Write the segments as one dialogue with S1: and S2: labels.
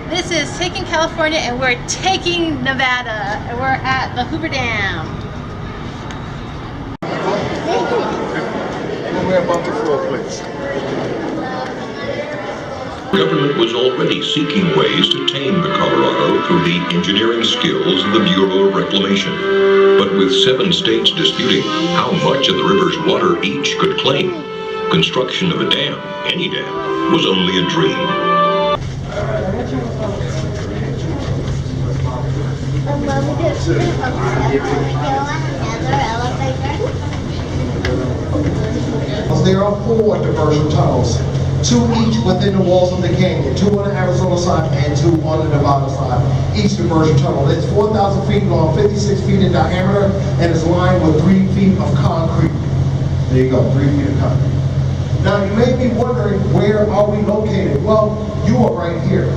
S1: This is Taking California and we're taking Nevada. And we're at the Hoover Dam.
S2: We're above the floor, please.
S3: Government was already seeking ways to tame the Colorado through the engineering skills of the Bureau of Reclamation. But with 7 states disputing how much of the river's water each could claim, construction of a dam, any dam, was only a dream.
S2: There are 4 diversion tunnels, 2 each within the walls of the canyon, 2 on the Arizona side and 2 on the Nevada side. Each diversion tunnel is 4,000 feet long, 56 feet in diameter, and is lined with 3 feet of concrete. There you go, 3 feet of concrete. Now you may be wondering, where are we located? Well, you are right here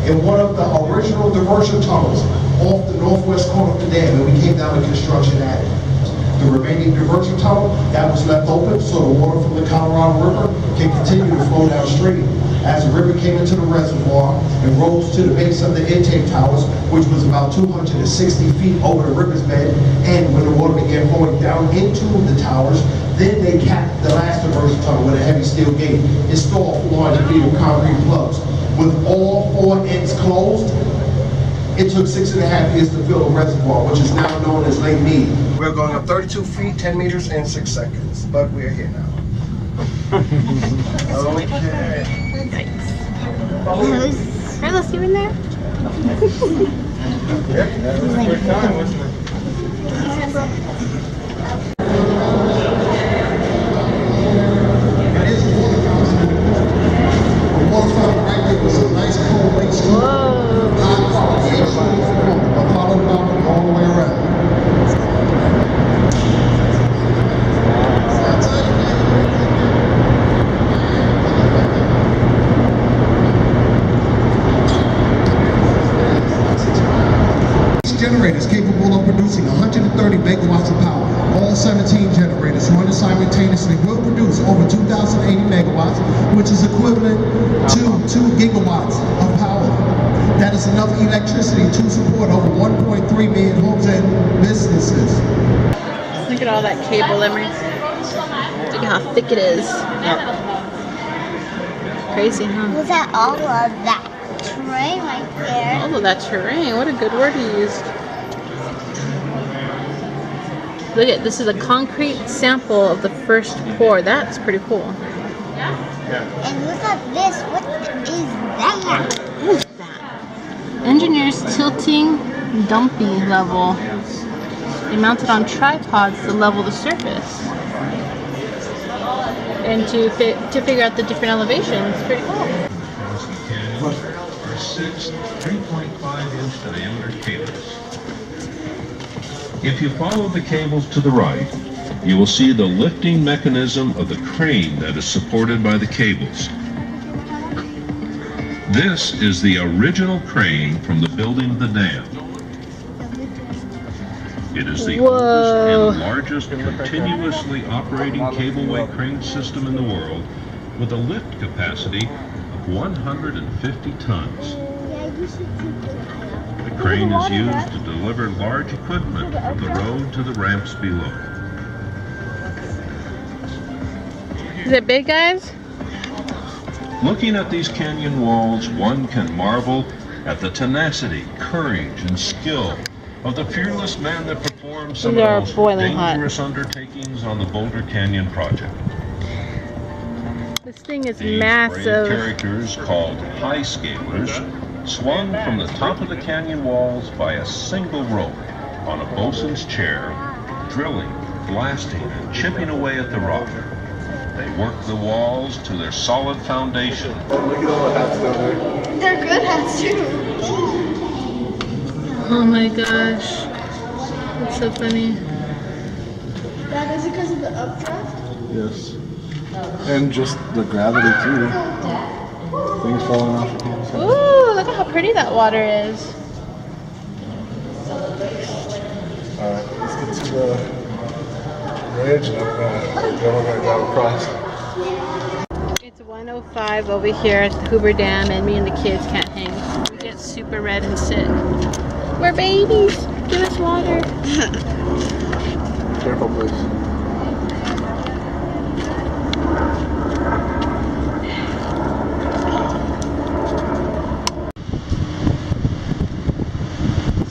S2: in one of the original diversion tunnels off the northwest corner of the dam, and we came down to construction at it. The remaining diversion tunnel that was left open so the water from the Colorado River can continue to flow downstream. As the river came into the reservoir and rose to the base of the intake towers, which was about 260 feet over the river's bed, and when the water began flowing down into the towers, then they capped the last diversion tunnel with a heavy steel gate, installed 400 feet of concrete plugs. With all 4 ends closed, it took 6.5 years to fill the reservoir, which is now known as Lake Mead. We're going up 32 feet, 10 meters in 6 seconds, but we're here now. Okay.
S1: Nice. Carlos, you in there?
S2: Good time, wasn't it? It is a water fountain. The water fountain right there was a nice cold lake stream. High quality, Apollo Mountain all the way around. Generators capable of producing 130 megawatts of power. All 17 generators running simultaneously will produce over 2,080 megawatts, which is equivalent to 2 gigawatts of power. That is enough electricity to support over 1.3 million homes and businesses.
S1: Look at all that cable, Emery. Look at how thick it is. Crazy, huh?
S4: Look at all of that terrain right there.
S1: All of that terrain. What a good word you used. Look at this is a concrete sample of the first pour. That's pretty cool.
S4: And look at this. What is that?
S1: What is that? Engineers tilting dumpy level. They mounted on tripods to level the surface. And to figure out the different elevations. Pretty cool.
S3: Are 6 3.5-inch diameter cables. If you follow the cables to the right, you will see the lifting mechanism of the crane that is supported by the cables. This is the original crane from the building of the dam. It is the oldest and largest continuously operating cableway crane system in the world, with a lift capacity of 150 tons. The crane is used to deliver large equipment from the road to the ramps below.
S1: Is it big, guys?
S3: Looking at these canyon walls, one can marvel at the tenacity, courage, and skill of the fearless man that performed some of the most dangerous undertakings on the Boulder Canyon project.
S1: This thing is
S3: These
S1: massive.
S3: brave characters, called high scalers, swung from the top of the canyon walls by a single rope on a bosun's chair, drilling, blasting, and chipping away at the rock. They worked the walls to their solid foundation.
S2: Look at all the hats down there.
S4: They're good hats too.
S1: Oh my gosh. That's so funny.
S4: That is because of the updraft?
S5: Yes. And just the gravity too. Things falling off the campus.
S1: Ooh, look at how pretty that water is.
S5: Alright, let's get to the bridge and then we're gonna go across.
S1: It's 1:05 over here at the Hoover Dam, and me and the kids can't hang. We get super red and sick. We're babies. Give us water.
S5: Careful, please.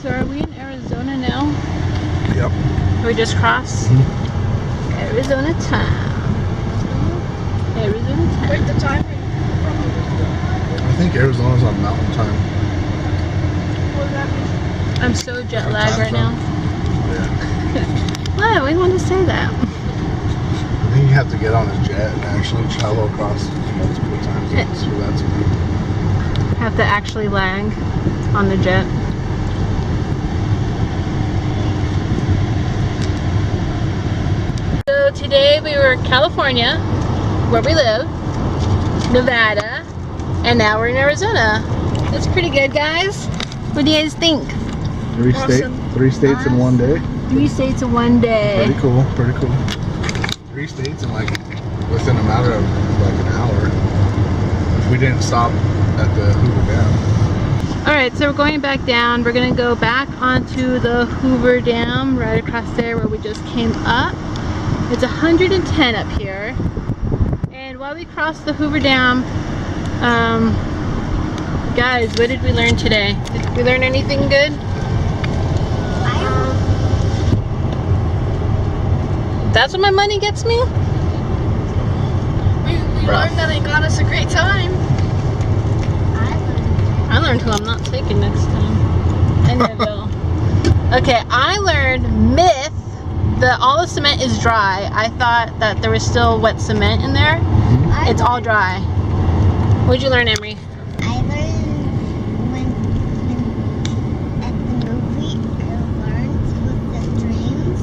S1: So are we in Arizona now?
S5: Yep.
S1: We just crossed Arizona town. Arizona town.
S6: Wait, the time?
S5: I think Arizona's on mountain time.
S6: What does that mean?
S1: I'm so jet lagged right
S5: Time
S1: now.
S5: Yeah.
S1: What? We want to say that.
S5: I think you have to get on a jet and actually travel across multiple time zones for that to be.
S1: Have to actually lag on the jet. So today we were in California, where we live, Nevada, and now we're in Arizona. That's pretty good, guys. What do you guys think?
S5: Three states in one day.
S1: 3 states in one day.
S5: Pretty cool, pretty cool. 3 states in like within a matter of like an hour. If we didn't stop at the Hoover Dam.
S1: Alright, so we're going back down. We're gonna go back onto the Hoover Dam right across there where we just came up. It's 110 up here. And while we cross the Hoover Dam, guys, what did we learn today? Did we learn anything good? That's what my money gets me?
S6: We learned that it got us a great time.
S1: I learned who I'm not taking next time. I never. Okay, I learned myth that all the cement is dry. I thought that there was still wet cement in there. It's all dry. What'd you learn, Emery?
S4: I learned when at the movie, I learned with the streams,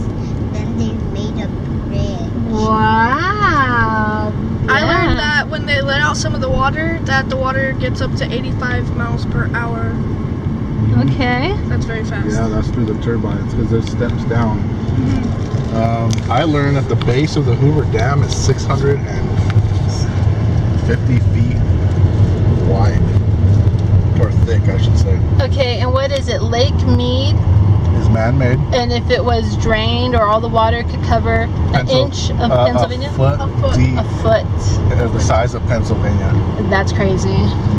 S4: then they made a bridge.
S1: Wow.
S6: I learned that when they let out some of the water, that the water gets up to 85 miles per hour.
S1: Okay.
S6: That's very fast.
S5: Yeah, that's through the turbines because it steps down. I learned that the base of the Hoover Dam is 650 feet wide. Or thick, I should say.
S1: Okay, and what is it? Lake Mead?
S5: Is man-made.
S1: And if it was drained or all the water could cover an inch of Pennsylvania?
S5: A foot
S6: A foot.
S5: deep.
S1: A foot.
S5: The size of Pennsylvania.
S1: That's crazy.